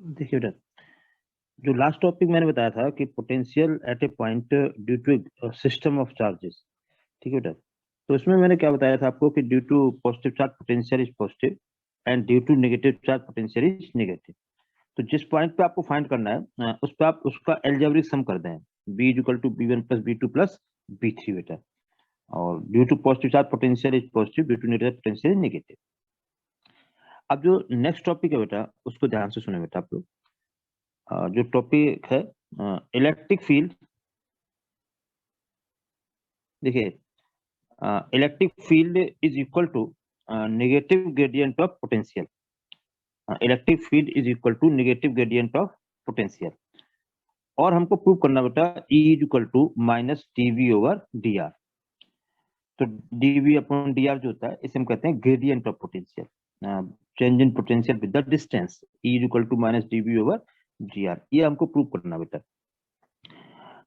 देखिए बेटा, जो लास्ट टॉपिक मैंने बताया था कि potential at a point due to system of charges. ठीक है बेटा, तो इसमें मैंने क्या बताया था आपको कि due to positive charge potential is positive and due to negative charge potential is negative. तो जिस पॉइंट पे आपको फाइंड करना है उस पे आप उसका एल्जेब्रिक सम कर दें, बी इज इक्वल टू बी1 प्लस बी2 प्लस बी3 बेटा। और due to positive charge potential is positive, due to negative potential is negative. अब जो नेक्स्ट टॉपिक है बेटा, उसको ध्यान से सुने बेटा आप लोग। जो टॉपिक है इलेक्ट्रिक फील्ड। देखिए, electric field is equal to negative gradient of potential. Electric field is equal to negative gradient of potential. और हमको प्रूव करना बेटा E is equal to minus dV over dr। तो dV अपॉन dr जो होता है इसे हम कहते हैं gradient of potential, change in potential with the distance. E is equal to minus dV over dr, ये हमको प्रूव करना बेटा।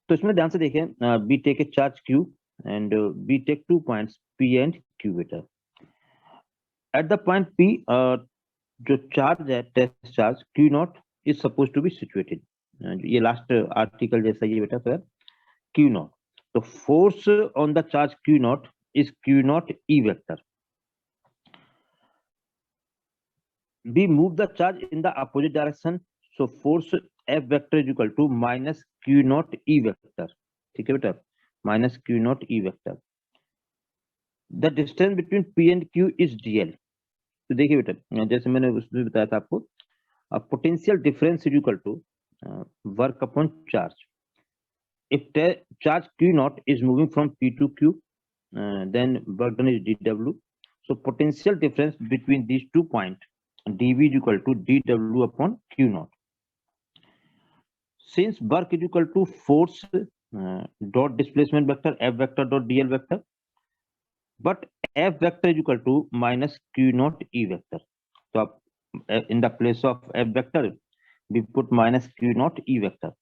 तो इसमें ध्यान से देखें, we take a charge Q and we take 2 points P and Q बेटा। एट द पॉइंट P जो चार्ज है, test charge Q naught is suppose to be situated. ये लास्ट आर्टिकल जैसा ये बेटा, सर Q नॉट। तो force on the charge Q naught is Q naught E vector. We move the charge in the opposite direction, so force F vector is equal to minus Q naught E vector। ठीक है बेटा, minus Q naught E vector। The distance between P and Q is dl। तो देखिए बेटा, जैसे मैंने उसमें बताया था आपको, potential difference is equal to work upon charge. If charge Q naught is moving from P to Q, then work done is dW। So potential difference between these 2 points dV is equal to dW upon Q naught। Since work is equal to force dot displacement vector F vector dot dl vector, but F vector is equal to minus Q naught E vector। तो आप in the place of F vector we put minus Q naught E vector।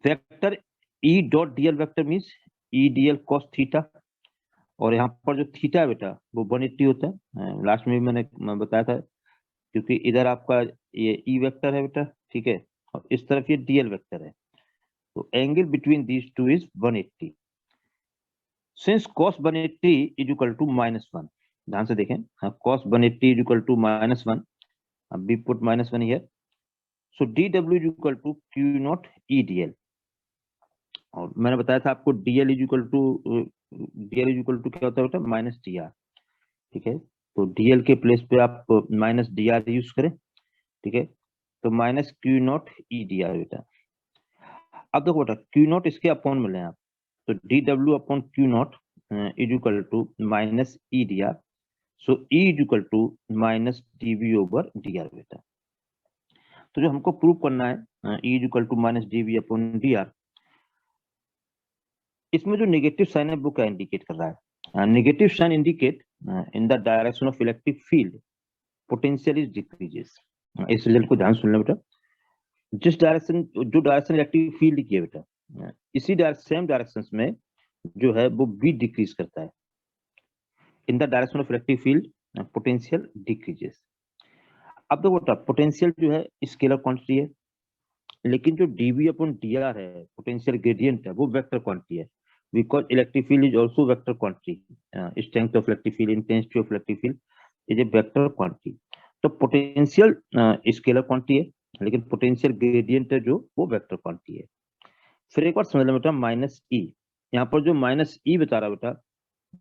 Vector E dot dl vector means E dl cos theta। और यहाँ पर जो theta है बेटा वो 180 होता है, लास्ट में भी मैंने बताया था, क्योंकि इधर आपका ये ई वेक्टर है बेटा, ठीक है, और इस तरफ ये डीएल वेक्टर है। तो angle between these two is 180। Since cos 180 is equal to -1, ध्यान से देखें, cos 180 is equal to -1, we put -1 here. So dw is equal to q naught E dl। और मैंने बताया था आपको dl इज इक्वल टू क्या होता है बेटा, माइनस dr। ठीक है, तो dl के प्लेस पे आप माइनस dr यूज करें। ठीक है, तो minus Q not E d r बेटा। अब देखो बेटा, क्यू नॉट इसके अपॉन मिले आप, तो डी डब्ल्यू upon q naught is equal to minus E d r. So E is equal to minus d V over d r बेटा। तो जो हमको प्रूव करना है E is equal to minus d V upon d r, इसमें जो negative sign है वो क्या इंडिकेट कर रहा है? Negative sign indicate in the direction of electric field potential is decreases. इस रिजल्ट को ध्यान सुन लो बेटा। जो डायरेक्शन इलेक्ट्रिक फील्ड की है बेटा, इसी सेम डायरेक्शन में जो है वो बी डिक्रीज करता है। इन the direction of electric field potential decreases. अब देखो बेटा, पोटेंशियल जो है स्केलर क्वांटिटी है, लेकिन जो डीवी अपॉन डी आर है, पोटेंशियल ग्रेडियंट है, वो वेक्टर क्वांटिटी है। Because electric field is also vector quantity, strength of electric field, intensity of electric field is a vector quantity. तो पोटेंशियल स्केलर क्वांटिटी है, लेकिन पोटेंशियल ग्रेडियंट है जो वो वेक्टर क्वांटिटी है। फिर एक बार समझ लो बेटा, माइनस ई, यहाँ पर जो माइनस ई बता रहा बेटा,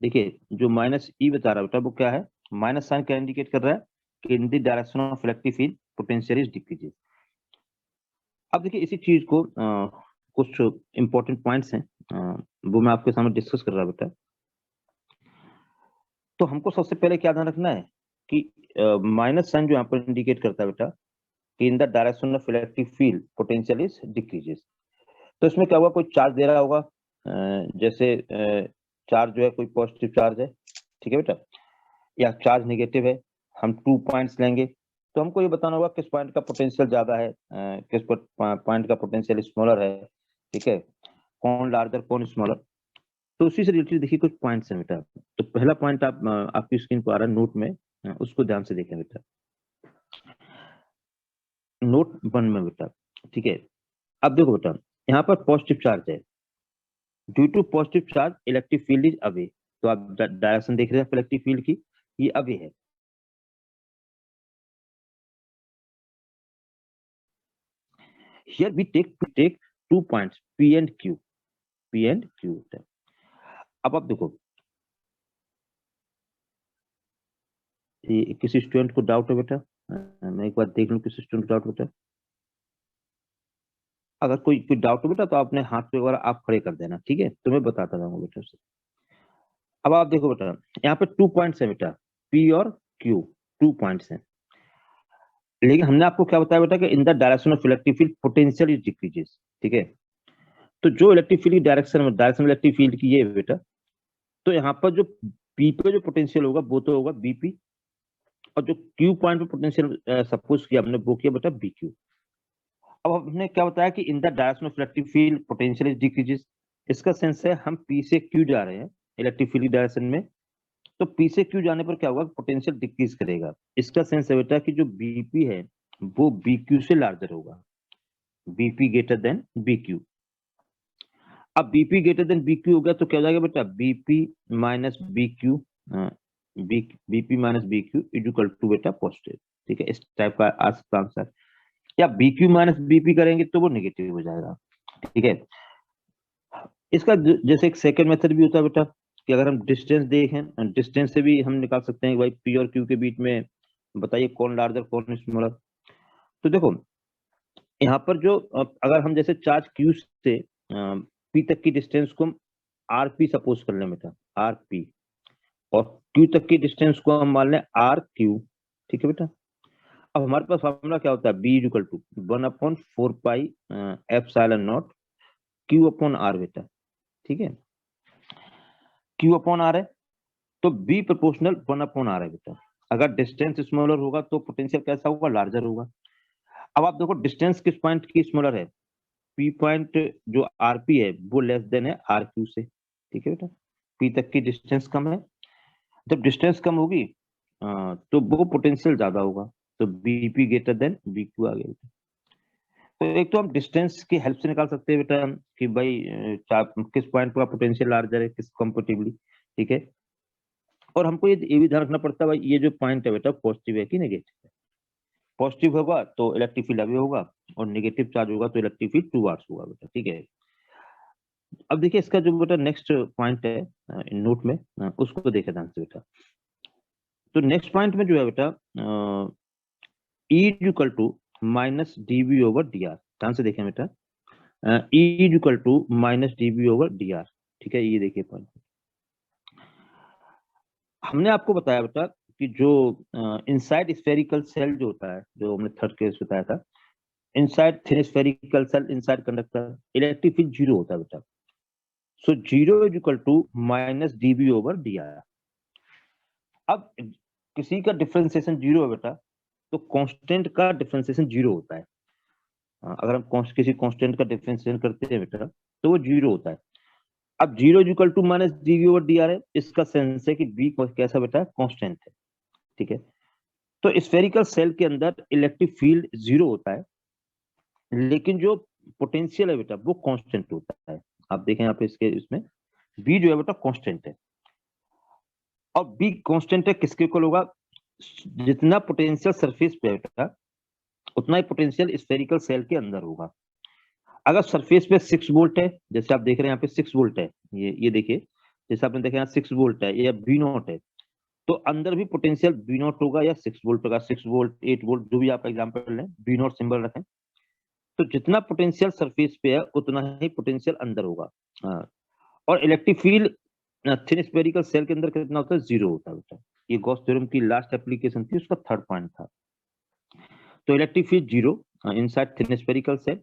देखिए जो माइनस ई बता रहा बेटा वो क्या है, माइनस साइन क्या इंडिकेट कर रहा है कि in the direction of electric field potential is decreases. अब देखिए इसी चीज को कुछ इंपॉर्टेंट पॉइंट्स हैं, वो मैं आपके सामने डिस्कस कर रहा बेटा। तो हमको सबसे पहले क्या ध्यान रखना है कि माइनस साइन जो यहाँ पर इंडिकेट करता है बेटा कि in the direction of electric field potential is decreases. तो इसमें क्या हुआ, कोई चार्ज दे रहा होगा, जैसे चार्ज जो है कोई पॉजिटिव चार्ज है, ठीक है बेटा, या चार्ज नेगेटिव है। हम 2 पॉइंट्स लेंगे, तो हमको ये बताना होगा किस पॉइंट का पोटेंशियल ज्यादा है, किस पॉइंट का पोटेंशियल स्मॉलर है। ठीक है, कौन लार्जर कौन स्मॉलर। तो उसी से रिलेटेड देखिए कुछ पॉइंट्स हैं बेटा। तो पहला पॉइंट आपकी स्क्रीन पर आ रहा है नोट में, उसको ध्यान से देखें बेटा। नोट 1 में बेटा, ठीक है। अब देखो बेटा, यहाँ पर पॉजिटिव चार्ज है, due to positive charge electric field is away. तो आप डायरेक्शन देख रहे हैं इलेक्ट्रिक फील्ड की, ये अवे है। Here we take 2 points P and Q, P and Q। अब आप देखो, ये किसी स्टूडेंट को डाउट है बेटा? मैं एक बार देख लूं किसी स्टूडेंट को डाउट बेटा। अगर कोई डाउट हो बेटा तो आपने हाथ पे वगैरह आप खड़े कर देना, ठीक है, तो मैं बताता रहूंगा बेटा उसे। अब आप देखो बेटा, यहाँ पे 2 पॉइंट्स है बेटा, P और Q, 2 पॉइंट्स हैं। लेकिन हमने आपको क्या बताया बेटा कि in the direction of electric field potential is decreases, ठीक है। तो जो इलेक्ट्रिक फील्ड की डायरेक्शन इलेक्ट्रिक फील्ड की ये है बेटा, तो यहाँ पर जो पी पे जो पोटेंशियल होगा वो तो होगा बीपी, और जो क्यू पॉइंट पे पोटेंशियल सपोज किया हमने वो किया बेटा बी क्यू। अब हमने क्या बताया कि in the direction of electric field potential is decreases. इसका सेंस है हम पी से क्यू जा रहे हैं इलेक्ट्रिक फील्ड डायरेक्शन में, तो पी से क्यू जाने पर क्या होगा, पोटेंशियल डिक्रीज करेगा। इसका सेंस है बेटा कि जो बीपी है वो बी क्यू से लार्जर होगा, BP greater than B Q. अब BP greater than B Q हो गया तो क्या हो जाएगा बेटा, BP minus B Q, BP minus B Q is equal to बेटा पॉजिटिव, ठीक है। इस टाइप का आ सकता आंसर, या बी क्यू माइनस बीपी करेंगे तो वो नेगेटिव हो जाएगा, ठीक है। इसका जैसे एक सेकंड मेथड भी होता है बेटा, कि अगर हम डिस्टेंस देखें, डिस्टेंस से भी हम निकाल सकते हैं भाई पी और क्यू के बीच में बताइए कौन लार्जर कौन स्मॉलर। तो देखो यहाँ पर जो अगर हम जैसे चार्ज क्यू से पी तक की डिस्टेंस को हम आर पी सपोज कर लें बेटा, आर पी, और क्यू तक की डिस्टेंस को हम मान लें आर क्यू, ठीक है बेटा। अब हमारे पास फॉर्मूला क्या होता है, V is equal to 1/4 pi epsilon naught Q upon r बेटा, ठीक है। क्यू अपॉन आर है तो बी प्रोपोर्शनल 1/r है बेटा। अगर डिस्टेंस स्मॉलर होगा तो पोटेंशियल कैसा होगा, लार्जर होगा। अब आप देखो डिस्टेंस किस पॉइंट की स्मॉलर है, पी पॉइंट जो आरपी है वो लेस देन है आर क्यू से, ठीक है बेटा। पी तक की डिस्टेंस कम है, जब डिस्टेंस कम होगी तो वो पोटेंशियल ज्यादा होगा, तो BP greater than B Q आ गया बेटा। तो एक तो हम डिस्टेंस की हेल्प से निकाल सकते हैं बेटा कि भाई किस पॉइंट पर पोटेंशियल लार्जर है किस कंपेटिबली, ठीक है। और हमको ये भी ध्यान रखना पड़ता है भाई ये जो पॉइंट है बेटा पॉजिटिव है कि नेगेटिव है। पॉजिटिव होगा तो इलेक्ट्रिक फील्ड अवे होगा, और नेगेटिव चार्ज होगा तो इलेक्ट्रिक फील्ड टूवर्ड्स होगा बेटा, ठीक है। अब देखिए इसका जो बेटा नेक्स्ट पॉइंट है नोट में, उसको देखे ध्यान से बेटा। तो नेक्स्ट पॉइंट में जो है बेटा E equal to minus d V over d r, ध्यान से देखें बेटा, E equal to minus d V over d r, ठीक है। ये देखिए पॉइंट, हमने आपको बताया बेटा कि जो इनसाइड स्फेरिकल सेल जो होता है, जो हमने थर्ड केस बताया था, inside thin spherical shell inside conductor electric field zero होता है बेटा। So zero is equal to minus dV over d r. अब किसी का डिफरेंशिएशन जीरो है बेटा तो कांस्टेंट का डिफरेंशिएशन जीरो होता है। अगर हम किसी कांस्टेंट का डिफरेंशिएशन करते हैं बेटा तो वो जीरो होता है। अब zero is equal to minus dV over d r है, इसका सेंस है कि बी कैसा बेटा, कांस्टेंट है, ठीक है। तो स्फेरिकल सेल के अंदर इलेक्ट्रिक फील्ड जीरो होता है, लेकिन जो पोटेंशियल है बेटा वो कांस्टेंट होता है। आप देखें यहाँ पे इसके इसमें बी जो है बेटा कांस्टेंट है, और बी कांस्टेंट है किसके इक्वल होगा, जितना पोटेंशियल सरफेस पे है बेटा उतना ही पोटेंशियल स्फेरिकल सेल के अंदर होगा। अगर सरफेस पे 6 वोल्ट है, जैसे आप देख रहे हैं यहाँ पे 6 वोल्ट है, ये देखिए जैसे आपने देखा यहाँ 6 वोल्ट है या बी नॉट है, तो अंदर भी पोटेंशियल बी नॉट होगा या 6 वोल्ट होगा, 6 वोल्ट 8 वोल्ट जो भी आप एग्जाम्पल लें, बी नॉट सिंबल रखें। तो जितना पोटेंशियल सरफेस पे है उतना ही पोटेंशियल अंदर होगा। और electric field thin spherical cell के अंदर कितना होता है, जीरो होता है बेटा। ये गॉस थ्योरम की लास्ट एप्लीकेशन थी, उसका थर्ड पॉइंट था। तो electric field zero inside thin spherical shell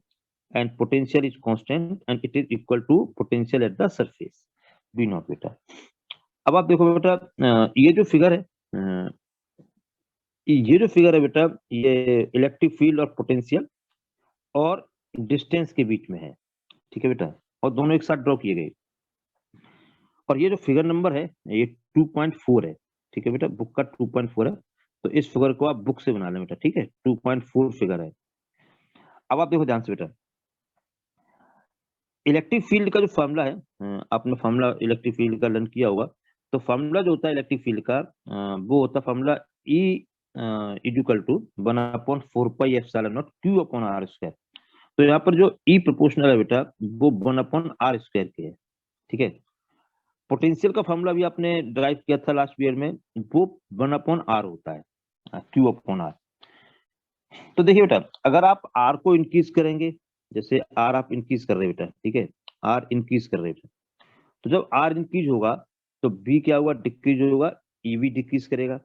and potential is constant and it is equal to potential at the surface V naught बेटा। अब आप देखो बेटा ये जो फिगर है, ये जो फिगर है बेटा, ये इलेक्ट्रिक फील्ड और पोटेंशियल और डिस्टेंस के बीच में है, ठीक है बेटा, और दोनों एक साथ ड्रॉ किए गए। और ये जो फिगर नंबर है ये 2.4 है, ठीक है बेटा, बुक का 2.4 है, तो इस फिगर को आप बुक से बना लें बेटा, ठीक है। 2.4 फिगर है। अब आप देखो ध्यान से बेटा, इलेक्ट्रिक फील्ड का जो फॉर्मूला है, आपने फॉर्मूला इलेक्ट्रिक फील्ड का लर्न किया होगा, तो फॉर्मूला जो होता है इलेक्ट्रिक फील्ड का, वो होता है formula E equal to 1/4πε0 Q/r²। तो यहाँ पर जो E प्रोपोर्शनल है बेटा, वो 1/r² के है, ठीक है। पोटेंशियल का फॉर्मूला भी आपने ड्राइव किया था लास्ट ईयर में, वो 1/r होता है, Q/r। तो देखिए बेटा, अगर आप R को इंक्रीज करेंगे, जैसे R आप इंक्रीज कर रहे हैं बेटा, ठीक है, R इंक्रीज कर रहे हैं, तो जब R इंक्रीज होगा तो B क्या होगा, डिक्रीज होगा, E भी डिक्रीज करेगा।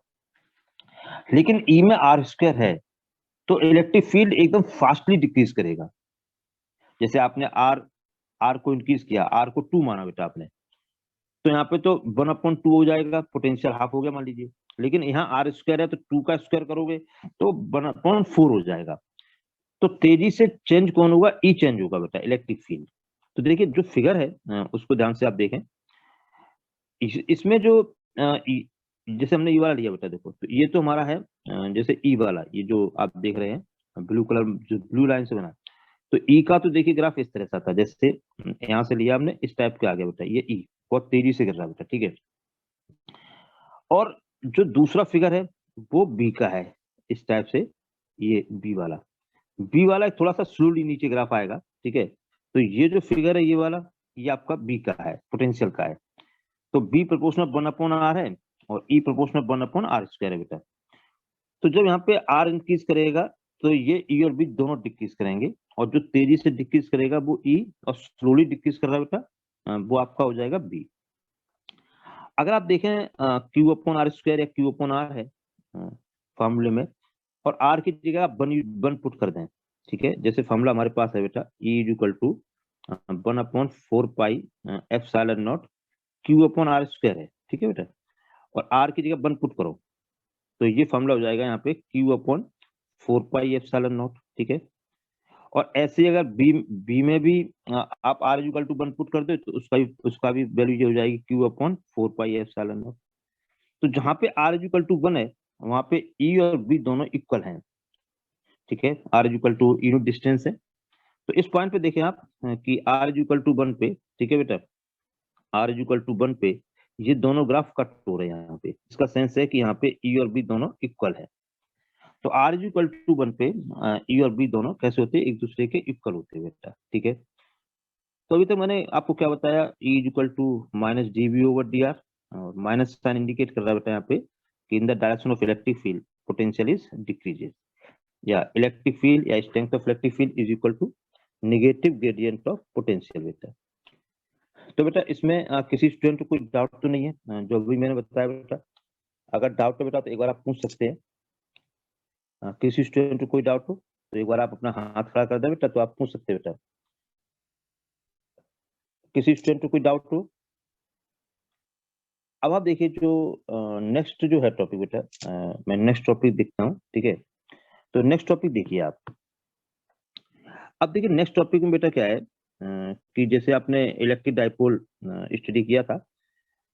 लेकिन E में r² है, तो इलेक्ट्रिक फील्ड एकदम फास्टली डिक्रीज करेगा। जैसे आपने R को इंक्रीज किया, R को 2 माना बेटा आपने, तो यहाँ पे तो 1/2 हो जाएगा, पोटेंशियल हाफ हो गया मान लीजिए। लेकिन यहाँ r² है, तो 2 का स्क्वायर करोगे तो 1/4 हो जाएगा। तो तेजी से चेंज कौन होगा, E चेंज होगा बेटा, इलेक्ट्रिक फील्ड। तो देखिए जो फिगर है, उसको ध्यान से आप देखें। इसमें जो जैसे हमने ई वाला लिया बेटा, देखो तो ये तो हमारा है, जैसे ई वाला, ये जो आप देख रहे हैं ब्लू कलर, जो ब्लू लाइन से बना, तो ई का तो देखिए ग्राफ इस तरह से आता है, जैसे यहाँ से लिया हमने, इस टाइप के आ गया बेटा, ये ई बहुत तेजी से गिर रहा है बेटा, ठीक है। और जो दूसरा फिगर है वो बी का है, इस टाइप से, ये बी वाला थोड़ा सा स्लोली नीचे ग्राफ आएगा, ठीक है। तो ये जो फिगर है ये वाला, ये आपका बी का है, पोटेंशियल का है। तो बी प्रोपोर्शनल 1/r है और ई प्रोपोर्शनल 1/r² है बेटा। तो जब यहाँ पे आर इंक्रीज करेगा तो ये ई और बी दोनों डिक्रीज करेंगे, और जो तेजी से डिक्रीज करेगा वो ई, और स्लोली डिक्रीज कर रहा है बेटा, वो आपका हो जाएगा बी। अगर आप देखें Q/r² या Q/r है फॉर्मूले में, और आर की जगह आप वन पुट कर दें, ठीक है। जैसे फॉर्मूला हमारे पास है बेटा, E इक्वल टू 1/4πε0 Q/r² है, ठीक है बेटा। और आर की जगह वन पुट करो तो ये फॉर्मूला हो जाएगा यहाँ पे Q/4πε0, ठीक है। और ऐसे ही अगर बी में भी आप R इक्वल टू 1 पुट कर दो तो उसका भी वैल्यू ये हो जाएगी Q/4πε0। तो जहां पे R इक्वल टू 1 है, वहां पे E और B दोनों इक्वल हैं, ठीक है। R equal to unit distance है। तो इस पॉइंट पे देखें आप कि R इक्वल टू 1 पे, ठीक है बेटा, R इक्वल टू 1 पे ये दोनों ग्राफ कट हो रहे हैं यहाँ पे। इसका सेंस है कि यहाँ पे E और B दोनों इक्वल है। तो R इक्वल टू 1 पे E और B दोनों कैसे होते हैं, एक दूसरे के इक्वल होते हैं बेटा, ठीक है। तो अभी तक मैंने आपको क्या बताया, E इक्वल टू -dV/dr, और माइनस साइन इंडिकेट कर रहा है बेटा यहाँ पे कि in the direction of electric field potential is decreases, या इलेक्ट्रिक फील्ड या strength of electric field is equal to negative gradient of potential बेटा। तो बेटा इसमें किसी स्टूडेंट को कोई डाउट तो नहीं है, जो भी मैंने बताया बेटा? अगर डाउट है बेटा तो एक बार आप पूछ सकते हैं। किसी स्टूडेंट को कोई डाउट हो तो एक बार आप अपना हाथ खड़ा कर दे बेटा, तो आप पूछ सकते हैं बेटा। किसी स्टूडेंट को कोई डाउट हो? अब आप देखिए जो नेक्स्ट जो है टॉपिक बेटा, मैं नेक्स्ट टॉपिक देखता हूँ, ठीक है। तो नेक्स्ट टॉपिक देखिए आप। अब देखिए नेक्स्ट टॉपिक में बेटा क्या है, कि जैसे आपने इलेक्ट्रिक डाइपोल स्टडी किया था,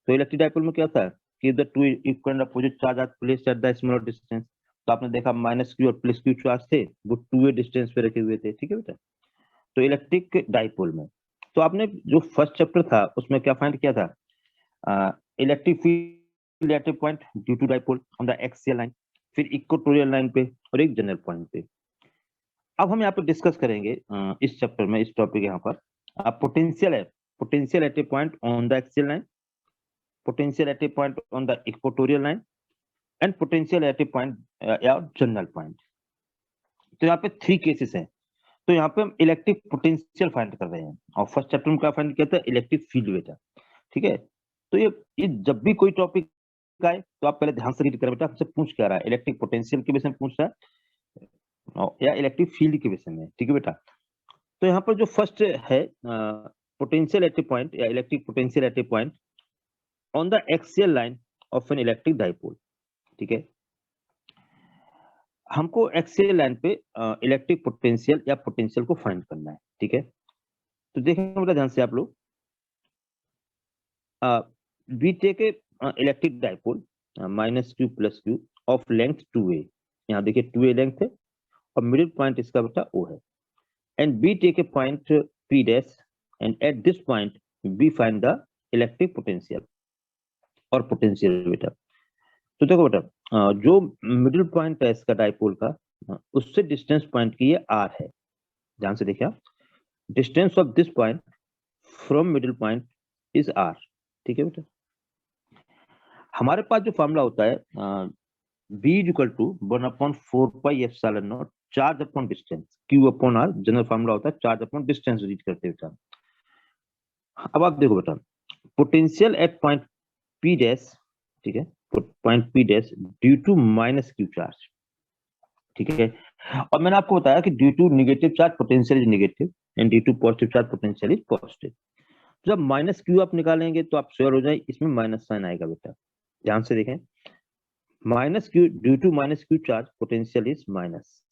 तो इलेक्ट्रिक डाइपोल में क्या था कि the two equal opposite charge are placed at the smaller distance. तो आपने देखा -q और +q चार्ज थे, वो 2a डिस्टेंस पे रखे हुए थे, ठीक है बेटा। तो इलेक्ट्रिक डाइपोल में तो आपने जो फर्स्ट चैप्टर था उसमें क्या फाइंड किया था, electric field at a point due to dipole on the axial line, फिर इक्वेटोरियल लाइन पे, और एक जनरल पॉइंट पे। अब हम यहाँ पे डिस्कस करेंगे इस चैप्टर में, इस टॉपिक यहाँ पर पोटेंशियल है, potential at a point on the axial line, potential at a point on the equatorial line, and potential at a point या जनरल पॉइंट। तो यहाँ पे 3 केसेस हैं। तो यहाँ पे हम इलेक्ट्रिक पोटेंशियल फाइंड कर रहे हैं, और फर्स्ट चैप्टर में क्या फाइंड किया था, इलेक्ट्रिक फील्ड बेटा, ठीक है। तो ये जब भी कोई टॉपिक आए तो आप पहले ध्यान से रीड करें बेटा, आपसे पूछ क्या रहा है, इलेक्ट्रिक पोटेंशियल के विषय में पूछ रहा है या इलेक्ट्रिक फील्ड के विषय में, ठीक है बेटा। तो यहाँ पर जो फर्स्ट है पोटेंशियल एट ए पॉइंट या electric potential at a point on the axial line of N electric dipole, ठीक है। हमको एक्सियल लाइन पे इलेक्ट्रिक पोटेंशियल या पोटेंशियल को फाइंड करना है, ठीक है। तो देखें बेटा ध्यान से आप लोग, we take a electric dipole -q + q of length 2a। यहाँ देखिए 2a लेंथ है और मिडिल पॉइंट इसका बेटा O है। and B take a point P dash, and at this point B find the electric potential और potential बेटा। तो देखो बेटा, जो मिडिल पॉइंट है इसका डाइपोल का, उससे डिस्टेंस पॉइंट की ये r है। ध्यान से देखिए, distance of this point from middle point is r। ठीक है बेटा, हमारे पास जो फॉर्मूला होता है b is equal to 1/4πε0 charge upon distance, q upon r general formula होता है, चार्ज अपॉन डिस्टेंस रीड करते बेटा। अब आप देखो बेटा, potential at point p dash, ठीक है, point p dash due to minus q charge. ठीक है, और मैंने आपको बताया कि due to negative charge potential is negative and due to positive charge potential is positive. जब माइनस क्यू आप निकालेंगे तो आप श्योर हो जाए इसमें माइनस साइन आएगा बेटा। ध्यान से देखें, minus q due to minus Q charge potential is minus.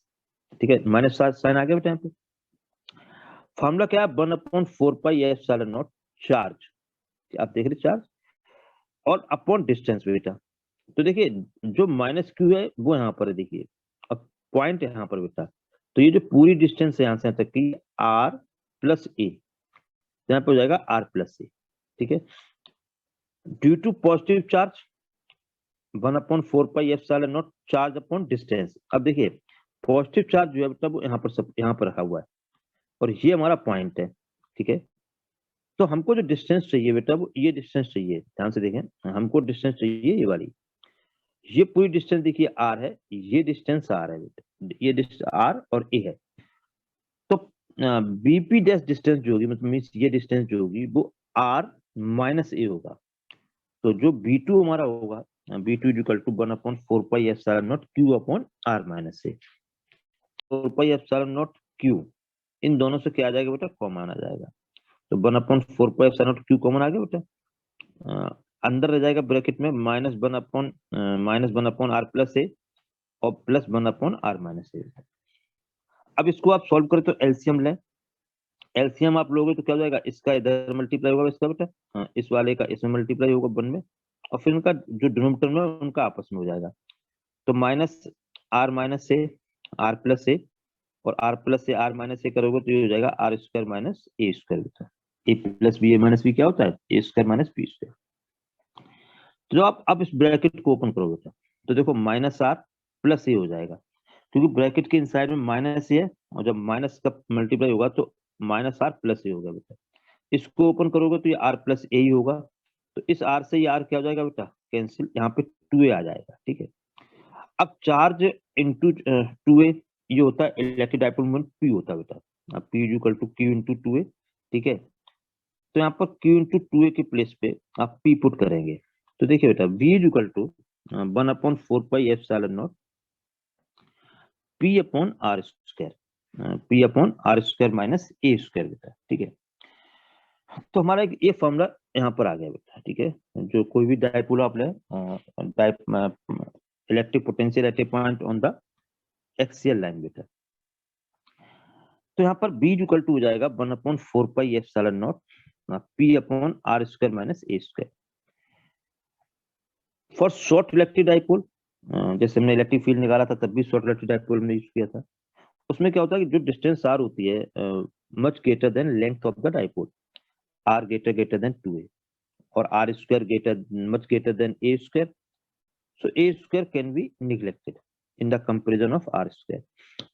ठीक है, माइनस साइन आ गया बेटा। यहाँ पे फॉर्मूला क्या है, 1/4πε0 चार्ज, आप देख रहे चार्ज और अपॉन डिस्टेंस बेटा। तो देखिए जो माइनस क्यू है वो यहाँ पर है, देखिए अब पॉइंट यहाँ पर बेटा, तो ये जो पूरी डिस्टेंस है यहाँ से यहाँ तक की r प्लस ए, यहाँ पे हो जाएगा r प्लस ए। ठीक है, due to positive charge 1/4πε0 charge upon distance. अब देखिए पॉजिटिव चार्ज जो है बेटा वो यहाँ पर सब यहाँ पर रखा हुआ है और ये हमारा पॉइंट है। ठीक है, तो हमको जो डिस्टेंस चाहिए बेटा वो ये डिस्टेंस चाहिए। ध्यान से देखें, हमको डिस्टेंस चाहिए ये वाली, ये पूरी डिस्टेंस देखिए r है, ये डिस्टेंस r है बेटा, ये डिस्टेंस r और a है। तो बीपी डैश डिस्टेंस जो होगी, मतलब मीन्स ये डिस्टेंस जो होगी वो r माइनस ए होगा। तो जो b2 हमारा होगा, b2 equal to 1/4πε0 q upon r minus A. 4πε0 q, इन दोनों से क्या आ जाएगा बेटा, कॉमन आ जाएगा। तो 1/4πε0 q कॉमन आ गया बेटा, अंदर रह जाएगा ब्रैकेट में -1/r प्लस ए और प्लस 1/r माइनस ए। अब इसको आप सॉल्व करें तो एलसीएम लें, एलसीएम आप लोगे तो क्या हो जाएगा, इसका इधर मल्टीप्लाई होगा इसका बेटा, इस वाले का इसमें मल्टीप्लाई होगा 1 में, और फिर उनका जो डिनोमिनेटर में उनका आपस में हो जाएगा। तो minus R minus A R plus A और R plus A R minus A करोगे तो ये हो जाएगा are square minus A square बेटा। A plus B, A minus B क्या होता है, A square minus B square. तो आप अब इस ब्रैकेट को ओपन करोगे बेटा, तो देखो माइनस आर प्लस ए हो जाएगा, क्योंकि ब्रैकेट के इनसाइड में माइनस ए है, और जब माइनस का मल्टीप्लाई होगा तो माइनस आर प्लस ए होगा बेटा। इसको ओपन करोगे तो ये आर प्लस ए ही होगा, तो इस आर से ये आर क्या हो जाएगा बेटा, कैंसिल, यहाँ पे 2a आ जाएगा। ठीक है, अब चार्ज इंटू 2a ये होता है इलेक्ट्रिक डाइपोल मोमेंट p होता है बेटा, p equal to q into 2a। ठीक है, तो यहाँ पर q इंटू 2a के प्लेस पे आप p पुट करेंगे, तो देखिए बेटा v equal to 1/4πε0 p upon are square, p upon are square minus A square बेटा। ठीक है, तो हमारा एक ये फॉर्मूला यहाँ पर आ गया बेटा। ठीक है, जो कोई भी डाइपोल आप ले, electric potential at a point on the axial line बेटा। तो यहाँ पर b इक्वल टू हो जाएगा 1/4πε0 p upon are square minus A square. For short electric dipole, जैसे हमने इलेक्ट्रिक फील्ड निकाला था तब भी शॉर्ट इलेक्ट्रिक डाइपोल में यूज किया था, उसमें क्या होता है कि जो डिस्टेंस r होती है much greater than length of the dipole, r greater than 2a और r square much greater than a square, so a square can be neglected in the comparison of r square।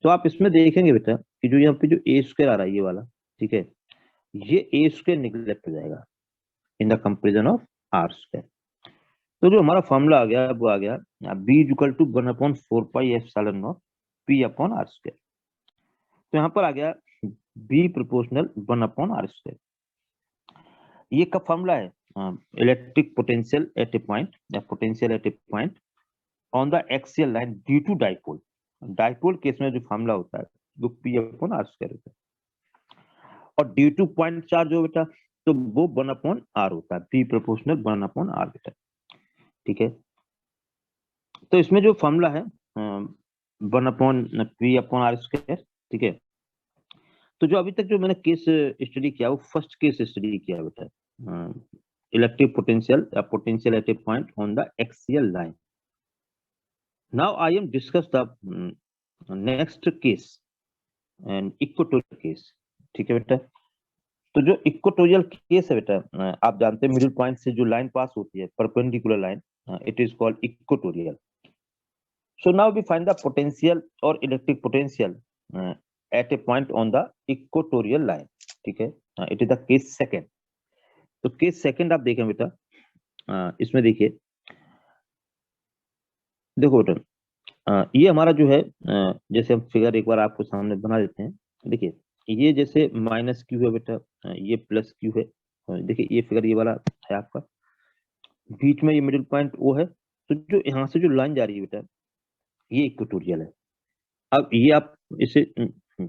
तो आप इसमें देखेंगे बेटा कि जो यहाँ पे जो a square आ रहा है ये वाला, ठीक है, ये a square निगलेक्ट हो जाएगा in the comparison of r square। तो जो हमारा फॉर्मूला आ गया वो आ गया b equal to 1/4πε0 p upon r square. तो यहाँ पर आ गया b प्रोपोर्शनल 1/r स्क्वायर। ये कब फॉर्मूला है, electric potential at a point या potential at a point on the axial line due to dipole. Dipole case में जो फॉर्मूला होता है वो p अपॉन r स्क्वायर होता है, और ड्यू टू पॉइंट चार्ज हो बेटा तो वो 1/r होता है, p प्रोपोर्शनल 1/r बेटा। ठीक है, तो इसमें जो फॉर्मूला है 1/p अपॉन r स्क्वायर। ठीक है, तो जो अभी तक जो मैंने केस स्टडी किया वो फर्स्ट केस स्टडी किया बेटा, इलेक्ट्रिक पोटेंशियल या potential at a point on the axial line. Now I am discuss the next case. And equatorial case, ठीक है बेटा। तो जो इक्वेटोरियल केस है बेटा, आप जानते हैं मिडिल पॉइंट से जो लाइन पास होती है, perpendicular line, it is called equatorial. So now we find the potential or electric potential at a point on the equatorial line, ठीक है। It is the case second. तो केस सेकंड आप देखें बेटा, इसमें देखिए, देखो बेटा, ये हमारा जो है, जैसे हम फिगर एक बार आपको सामने बना देते हैं। देखिए, ये जैसे माइनस क्यू है बेटा, ये प्लस क्यू है। देखिए ये फिगर ये वाला है आपका, बीच में ये मिडिल पॉइंट वो है। तो जो यहाँ से जो लाइन जा रही है बेटा, ये इक्वेटोरियल है। अब ये आप इसे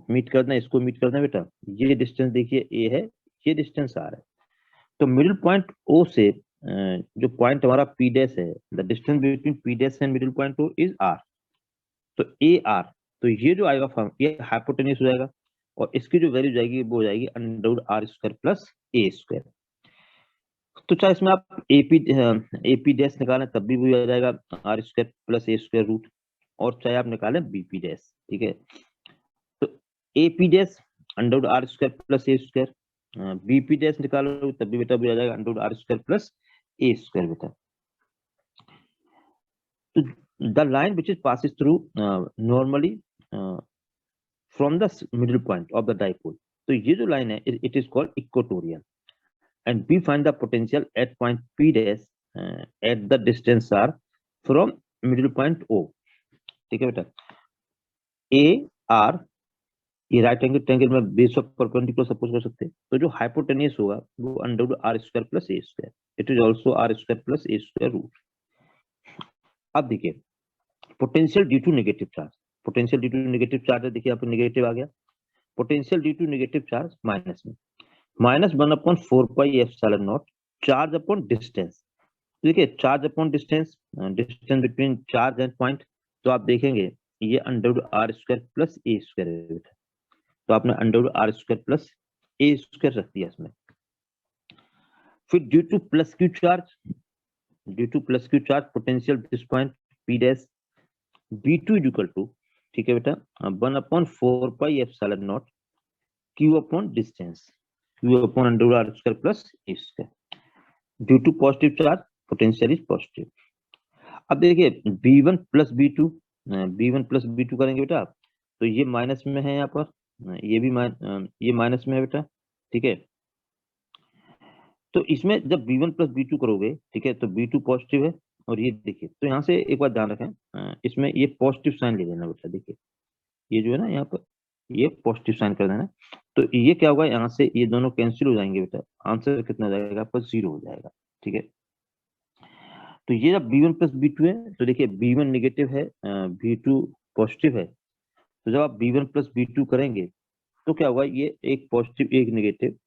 मीट करना है, इसको मीट करना है बेटा। ये डिस्टेंस देखिए ए है, ये डिस्टेंस आर है। तो मिडिल पॉइंट ओ से जो पॉइंट हमारा पी डैश है, the distance between P dash and middle point O is r. तो ए आर, तो ये जो आएगा फॉर्म, ये हाइपोटेन्यूस हो जाएगा, और इसकी जो वैल्यू जाएगी वो हो जाएगी under are square plus A square. तो चाहे इसमें आप एपी डैश निकालें तब भी वही आ जाएगा, are square plus A square root, और चाहे आप निकालें बीपी डैश, ठीक है। तो AP dash under are square plus A square, BP dash निकालो तब भी बेटा आ जाएगा under are square plus A square बेटा। तो the line which is passes through normally from the middle point of the dipole, तो ये जो लाइन है it is called equatorial, and we find the potential at point P dash at the distance r from middle point O, ठीक है बेटा। A R, ये right angle triangle में base of perpendicular suppose कर सकते हैं। तो जो हाइपोटेन्यूस होगा वो under are square plus A square, it is also r square plus A square root. अब देखिए potential due to negative charge, potential due to negative charge है, देखिए यहाँ पे नेगेटिव आ गया। Potential due to negative charge minus में, minus 1/4 pi epsilon naught charge upon distance. देखिए charge upon distance, distance between charge and point, तो आप देखेंगे ये under are square plus A square है, तो आपने under are square plus A square रख दिया इसमें। फिर due to plus Q charge, due to plus Q charge potential this point P dash B2 is equal to, ठीक है बेटा, 1/4 pi epsilon naught Q upon distance, q upon under are square plus A square. Due to positive charge potential is positive. अब देखिए B1 plus B2, B1 plus B2 करेंगे बेटा आप, तो ये माइनस में है यहाँ पर, ये भी ये माइनस में है बेटा, ठीक है। तो इसमें जब B1 प्लस B2 करोगे, ठीक है, तो B2 पॉजिटिव है, और ये देखिए, तो यहाँ से एक बात ध्यान रखें, इसमें ये पॉजिटिव साइन ले लेना बेटा। देखिए ये जो है ना यहाँ पर, ये पॉजिटिव साइन कर देना। तो ये क्या होगा, यहाँ से ये दोनों कैंसिल हो जाएंगे बेटा, आंसर कितना हो जाएगा आपका, 0 हो जाएगा, ठीक है। तो ये जब B1 प्लस B2 है, तो देखिए B1 नेगेटिव है, B2 पॉजिटिव है। तो जब आप B1 प्लस B2 करेंगे तो क्या होगा, ये एक पॉजिटिव एक नेगेटिव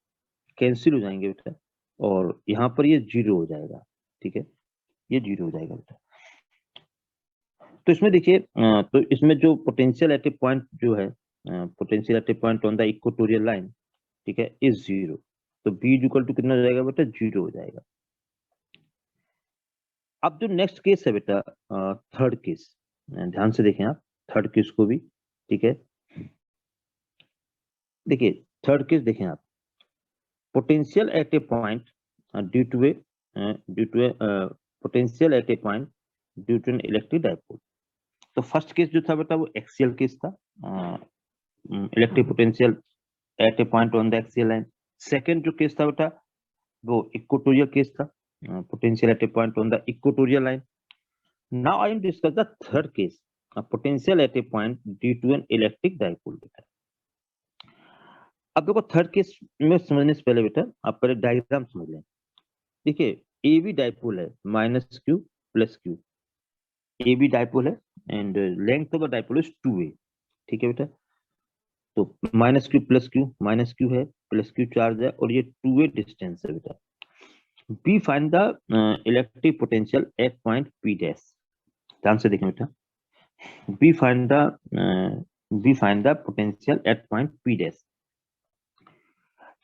कैंसिल हो जाएंगे बेटा, और यहाँ पर ये 0 हो जाएगा, ठीक है, ये 0 हो जाएगा बेटा। तो इसमें देखिए, तो इसमें जो पोटेंशियल एट ए पॉइंट जो है, potential at a point on the equatorial line, ठीक है, इज 0। तो B इक्वल टू कितना हो जाएगा बेटा, 0 हो जाएगा। अब जो नेक्स्ट केस है बेटा, थर्ड केस, ध्यान से देखें आप थर्ड केस को भी, ठीक है। देखिए थर्ड केस देखें आप, potential at a point due to a potential at a point due to an electric dipole. तो फर्स्ट केस जो था बेटा वो एक्सियल केस था, electric potential at a point on the axial line. Second जो case था बेटा वो इक्वेटोरियल केस था, potential at a point on the equatorial line. Now I am discuss the third case, potential at a point due to an electric dipole बेटा। अब देखो third case में समझने से पहले बेटा आप पहले डायग्राम समझ लें। देखिए ए बी डाइपोल है, minus Q plus Q, A B dipole है, and length of the dipole is 2a, ठीक है बेटा। तो माइनस क्यू है, प्लस क्यू चार्ज है, और ये 2a डिस्टेंस है बेटा। B find the electric potential at point P dash, ध्यान से देखें बेटा। B find the potential at point P dash.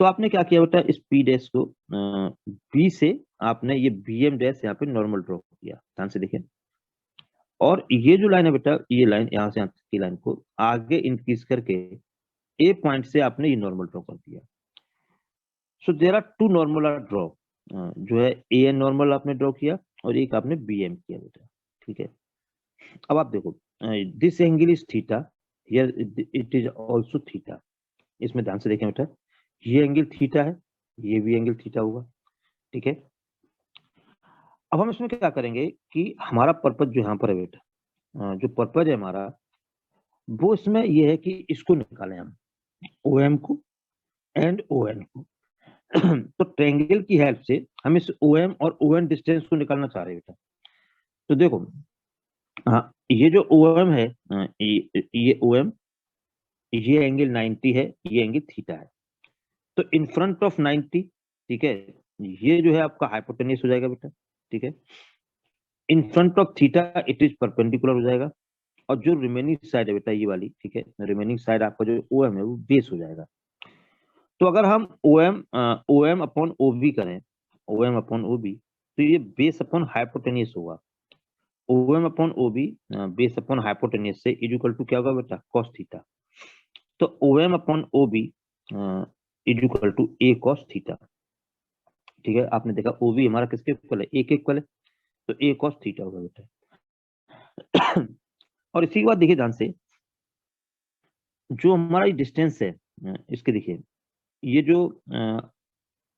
तो आपने क्या किया बेटा, इस पी डैश को बी से आपने ये BM डैश यहाँ पे नॉर्मल ड्रॉ किया, ध्यान से देखें। और ये जो लाइन है बेटा, ये लाइन यहाँ से यहाँ की लाइन को आगे इंक्रीज करके ए पॉइंट से आपने ये नॉर्मल ड्रॉ कर दिया। So there are two normal are draw, जो है ए एन नॉर्मल आपने ड्रॉ किया और एक आपने बी एम किया बेटा, ठीक है। अब आप देखो, this angle is theta, here it is also theta. इसमें ध्यान से देखें बेटा, ये एंगल थीटा है, ये भी एंगल थीटा होगा, ठीक है। अब हम इसमें क्या करेंगे कि हमारा पर्पज जो यहाँ पर है बेटा, जो पर्पज है हमारा, वो इसमें ये है कि इसको निकालें हम, ओ एम को एंड ओ एन को। तो ट्रायंगल की हेल्प से हम इस ओ एम और ओ एन डिस्टेंस को निकालना चाह रहे हैं बेटा। तो देखो, हाँ, ये जो ओ एम है, ये ओ एम, ये एंगल 90 है, ये एंगल थीटा है। तो इन फ्रंट ऑफ 90, ठीक है, ये जो है आपका हाइपोटेन्यूस हो जाएगा बेटा, ठीक है। In front of theta it is perpendicular हो जाएगा, और जो रिमेनिंग साइड है बेटा ये वाली, ठीक है, रिमेनिंग साइड आपका जो ओ एम है वो बेस हो जाएगा। तो अगर हम O M upon O B करें, O M upon O B, तो ये बेस अपॉन हाइपोटेन्यूस होगा। O M upon O B base upon hypotenuse से इज इक्वल टू क्या होगा बेटा, कॉस थीटा। तो O M upon O B is equal to A cos theta, ठीक है। आपने देखा ओ बी हमारा किसके इक्वल है, ए के इक्वल है, तो ए कॉस थीटा होगा बेटा। और इसी के बाद देखिए ध्यान से, जो हमारा डिस्टेंस है, इसके देखिए, ये जो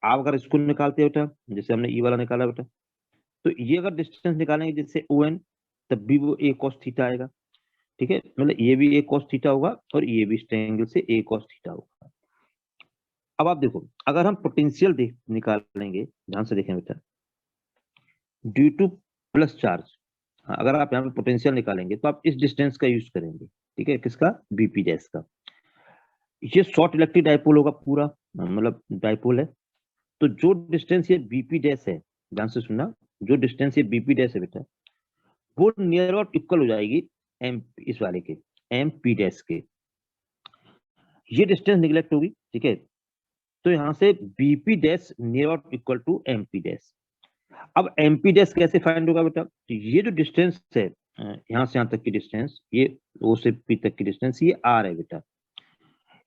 आप अगर इसको निकालते हो बेटा, जैसे हमने ई वाला निकाला बेटा, तो ये अगर डिस्टेंस निकालेंगे जैसे ओ एन, तब भी वो ए कॉस थीटा आएगा, ठीक है। मतलब ये भी ए कॉस थीटा होगा और ये भी इस ट्रायंगल से ए कॉस थीटा होगा। अब आप देखो, अगर हम पोटेंशियल देख निकालेंगे, ध्यान से देखें बेटा, ड्यू टू प्लस चार्ज, अगर आप यहाँ पे पोटेंशियल निकालेंगे तो आप इस डिस्टेंस का यूज करेंगे, ठीक है, किसका, बीपी डैश का। ये शॉर्ट इलेक्ट्रिक डाइपोल होगा पूरा, मतलब डाइपोल है। तो जो डिस्टेंस ये बीपी डैश है, ध्यान से सुनना, जो डिस्टेंस ये बीपी डैश है बेटा, वो नियर अबाउट इक्वल हो जाएगी एम, इस वाले के, एम पी डैश के। ये डिस्टेंस निगलेक्ट होगी, ठीक है। तो यहां से BP dash near about equal to M P dash. अब एमपी डैश कैसे फाइंड होगा बेटा, तो ये जो डिस्टेंस है, यहाँ से यहाँ तक की डिस्टेंस, ये ओ से पी तक की डिस्टेंस, ये आर है बेटा।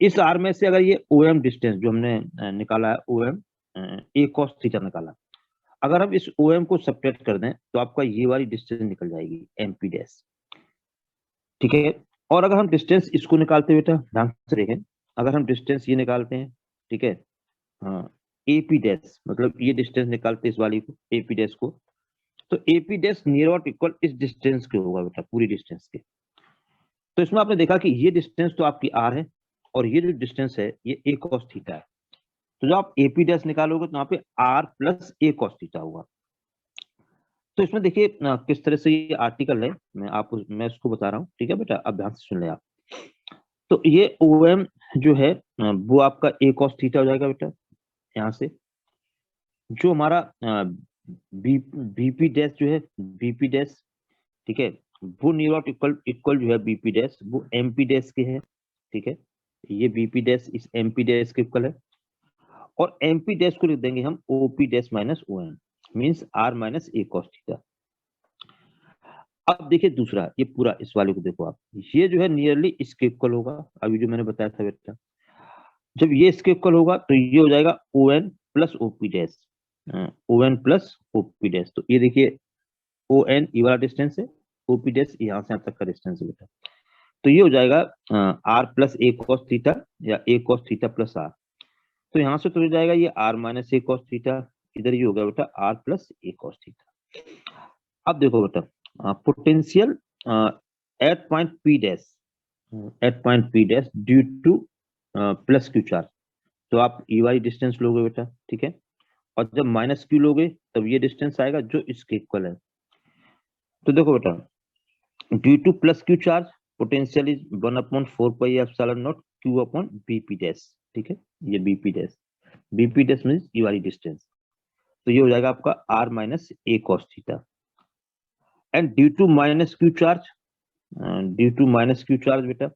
इस आर में से अगर ये ओ एम डिस्टेंस जो हमने निकाला है, O M A cos theta निकाला, अगर हम इस ओ एम को सब्ट्रैक्ट कर दें तो आपका ये वाली डिस्टेंस निकल जाएगी एमपी डैश, ठीक है। और अगर हम डिस्टेंस इसको निकालते बेटा, ध्यान से देखें, अगर हम डिस्टेंस ये निकालते हैं, ठीक है, हाँ, एपी डैश, मतलब ये डिस्टेंस निकालते हैं इस वाली को, एपी डैश को, तो AP dash near about equal इस डिस्टेंस के होगा बेटा, पूरी डिस्टेंस के। तो इसमें आपने देखा कि ये डिस्टेंस तो आपकी आर है, और ये जो डिस्टेंस है ये ए कॉस थीटा है। तो जब आप एपी डैश निकालोगे तो यहाँ पे R plus A cos theta होगा। तो इसमें देखिए किस तरह से ये आर्टिकल है, मैं उसको बता रहा हूँ, ठीक है बेटा, अब ध्यान से सुन ले आप। तो ये ओ एम जो है, वो आपका ए कॉस थीटा हो जाएगा बेटा, यहाँ से। जो हमारा बीपी डैश जो है, बीपी डैश, ठीक है, वो नियर अबाउट इक्वल इक्वल जो है बीपी डैश, वो एमपी डैश के है, ठीक है। ये बीपी डैश इस एमपी डैश के इक्वल है, और एमपी डैश को लिख देंगे हम OP dash minus O M, means R minus A cos theta. अब देखिए दूसरा, ये पूरा इस वाले को देखो आप, ये जो है नियरली इसके इक्वल होगा, अभी जो मैंने बताया था बेटा। जब ये इसके इक्वल होगा तो ये हो जाएगा O N plus OP dash, O N plus OP dash. तो ये देखिए ओ एन ये वाला डिस्टेंस है, ओपी डैश यहाँ से यहाँ तक का डिस्टेंस है बेटा। तो ये हो जाएगा R plus A cos theta, या A cos theta plus R. तो यहाँ से तो हो जाएगा ये R minus A cos theta, इधर ये हो गया बेटा R plus A cos theta. अब देखो बेटा, potential at point P dash, at point P dash due to plus Q charge. तो आप ई वाली डिस्टेंस लोगे बेटा, ठीक है, और जब माइनस क्यू लोगे तब ये डिस्टेंस आएगा जो इसके इक्वल है। तो देखो बेटा, due to plus Q charge, potential is 1/4 pi epsilon naught Q upon BP dash, ठीक है। ये BP dash, BP dash means ये वाली डिस्टेंस। तो ये हो जाएगा आपका R minus A cos theta. And due to minus Q charge, due to minus Q charge बेटा,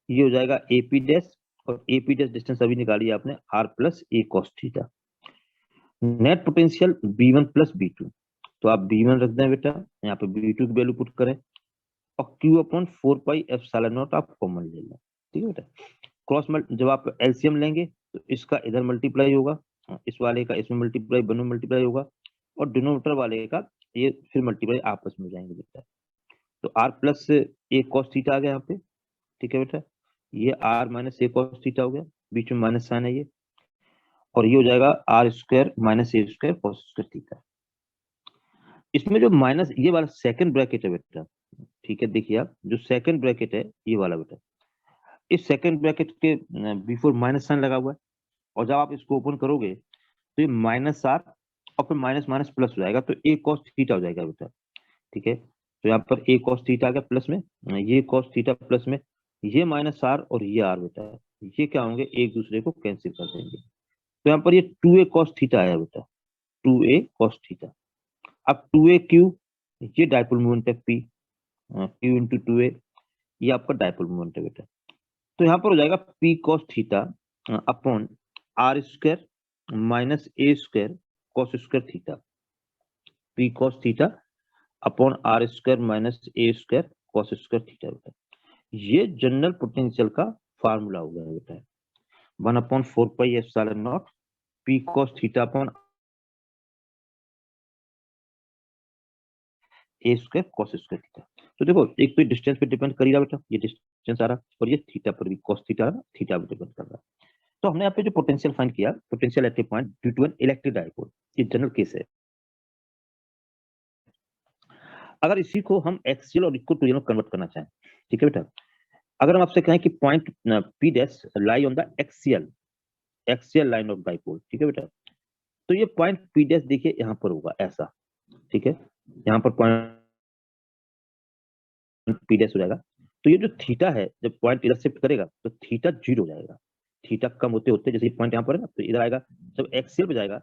ये हो जाएगा एपी डैश, और एपी डैश डिस्टेंस अभी निकाली आपने, R plus A cos theta. Net potential B1 plus बी2, तो आप बी1 रख दें बेटा, यहाँ पे बी2 की वैल्यू पुट करें, और Q upon 4 pi epsilon not आप कॉमन ले लें, ठीक है बेटा। क्रॉस जब आप एलसीएम लेंगे तो इसका इधर मल्टीप्लाई होगा, इस वाले का इसमें मल्टीप्लाई, दोनों मल्टीप्लाई होगा, और डिनोमिनेटर वाले का ये फिर मल्टीप्लाई आपस में हो जाएंगे बेटा। तो R plus A cos theta आ गया यहाँ पे, ठीक है बेटा। ये R minus A cos theta हो गया, बीच में माइनस साइन है ये, और ये हो जाएगा are square minus A square cos square theta. इसमें जो माइनस ये वाला सेकंड ब्रैकेट है बेटा, ठीक है, देखिए आप जो सेकंड ब्रैकेट है ये वाला बेटा, इस सेकंड ब्रैकेट के बिफोर माइनस साइन लगा हुआ है, और जब आप इसको ओपन करोगे तो ये माइनस आर और फिर माइनस माइनस प्लस हो जाएगा, तो ए कॉस थीटा हो जाएगा बेटा, ठीक है। तो यहाँ पर ए कॉस थीटा आ गया प्लस में, ये कॉस थीटा प्लस में, ये माइनस आर और ये आर बेटा, ये क्या होंगे, एक दूसरे को कैंसिल कर देंगे। तो यहाँ पर ये 2a कॉस थीटा आया बेटा, 2a कॉस थीटा। अब 2a क्यू, ये डायपोल मोमेंट है P, Q इंटू 2a, ये आपका डायपोल मोमेंट है बेटा। तो यहाँ पर हो जाएगा P cos theta upon are square minus A square cos square theta, P cos theta upon are square minus A square cos square theta बेटा। ये जनरल पोटेंशियल का फार्मूला हो गया बेटा, 1/4 pi epsilon not P cos theta upon A square cos square theta. तो देखो एक तो डिस्टेंस पे डिपेंड कर रहा बेटा, ये डिस्टेंस आ रहा, और ये थीटा पर भी कॉस थीटा थीटा पे डिपेंड कर रहा। तो हमने यहाँ पे जो पोटेंशियल फाइंड किया, potential at a point due to an electric dipole, ये जनरल केस है। अगर इसी को हम एक्सियल और इक्वेटोरियल में कन्वर्ट करना चाहें, ठीक है बेटा, अगर हम आपसे कहें कि point P dash lie on the axial line of dipole, ठीक है बेटा, तो ये पॉइंट पी डैश देखिए यहाँ पर होगा ऐसा, ठीक है, यहाँ पर पॉइंट पी डैश हो जाएगा। तो ये जो थीटा है जब पॉइंट इधर शिफ्ट करेगा तो थीटा 0 हो जाएगा, थीटा कम होते होते जैसे पॉइंट यहाँ पर है ना, तो इधर आएगा, जब एक्सियल पे जाएगा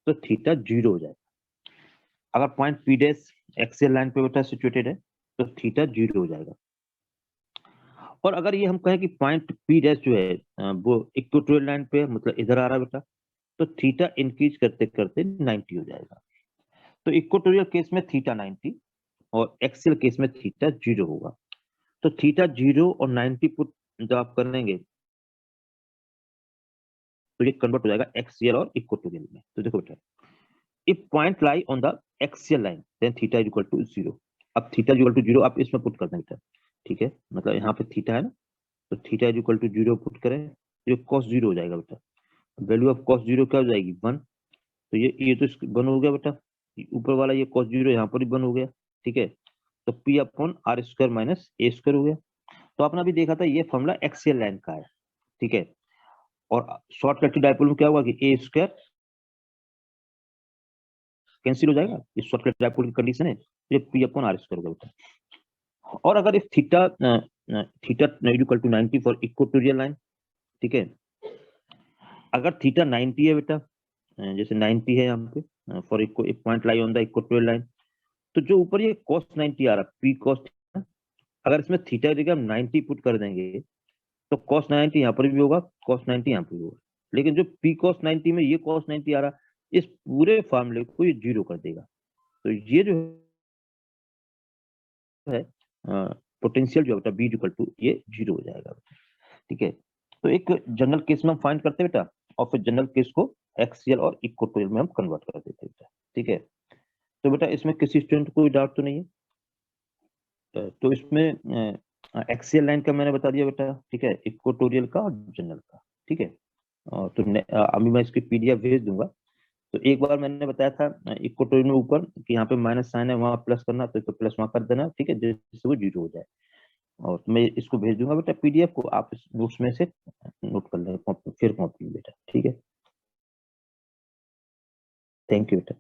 तो थीटा 0 हो जाएगा। अगर point P dash axial line पे बेटा सिचुएटेड है तो थीटा 0 हो जाएगा। और अगर ये हम कहें कि पॉइंट पी डैश जो है वो इक्वेटोरियल लाइन पे, मतलब इधर आ रहा है बेटा, तो थीटा इंक्रीज करते करते 90 हो जाएगा। तो इक्वेटोरियल केस में थीटा 90 और एक्सियल केस में थीटा 0 होगा। तो थीटा 0 और 90 पुट जब आप करेंगे तो ये कन्वर्ट हो जाएगा एक्सियल और इक्वेटोरियल में। तो देखो बेटा, if point lie on the axial line then theta is equal to 0। अब थीटा इज इक्वल टू 0 आप इसमें पुट कर दें बेटा, ठीक है, मतलब यहाँ पे थीटा है ना, तो theta is equal to 0 put करें, ये cos 0 हो जाएगा बेटा। वैल्यू ऑफ cos 0 क्या हो जाएगी 1, तो ये तो 1 हो गया बेटा, ऊपर वाला ये cos 0 यहाँ पर भी 1 हो गया, ठीक है। तो P upon are square minus A square हो गया। तो आपने अभी देखा था ये फॉर्मूला एक्सियल लाइन का है, ठीक है। और शॉर्ट डायपोल में क्या होगा कि ए स्क्वायर कैंसिल हो जाएगा, ये शॉर्ट डायपोल की कंडीशन है, ये P अपॉन आर स्क्वायर होगा बेटा। और अगर if theta theta equal to 90 for equatorial line, ठीक है, अगर थीटा 90 है बेटा, जैसे 90 है यहाँ पे फॉर एक point lie on the equatorial line, तो जो ऊपर ये cos 90 आ रहा P cos थीटा, अगर इसमें थीटा जगह हम 90 पुट कर देंगे तो cos 90 यहाँ पर भी होगा, cos 90 यहाँ पर भी होगा, लेकिन जो P cos 90 में ये cos 90 आ रहा, इस पूरे फॉर्मूले को ये 0 कर देगा। तो ये जो है पोटेंशियल जो बेटा B इक्वल टू ये 0 हो जाएगा, ठीक है। तो एक जनरल केस में हम फाइंड करते हैं बेटा, और फिर जनरल केस को एक्सियल और इक्वेटोरियल में हम कन्वर्ट कर देते हैं बेटा, ठीक है। तो बेटा इसमें किसी स्टूडेंट को कोई डाउट तो नहीं है? तो इसमें एक्सियल लाइन का मैंने बता दिया बेटा, ठीक है, इक्वेटोरियल का और जनरल का, ठीक है। तो अभी मैं इसकी पीडीएफ भेज दूंगा। तो एक बार मैंने बताया था इक्वेटोरियल में ऊपर कि यहाँ पे माइनस साइन है, वहां प्लस करना, तो प्लस वहां कर देना, ठीक है, जिससे वो 0 हो जाए। और मैं इसको भेज दूंगा बेटा पीडीएफ को, आप इस नोट्स में से नोट कर लें, फिर कॉपी बेटा, ठीक है। थैंक यू बेटा।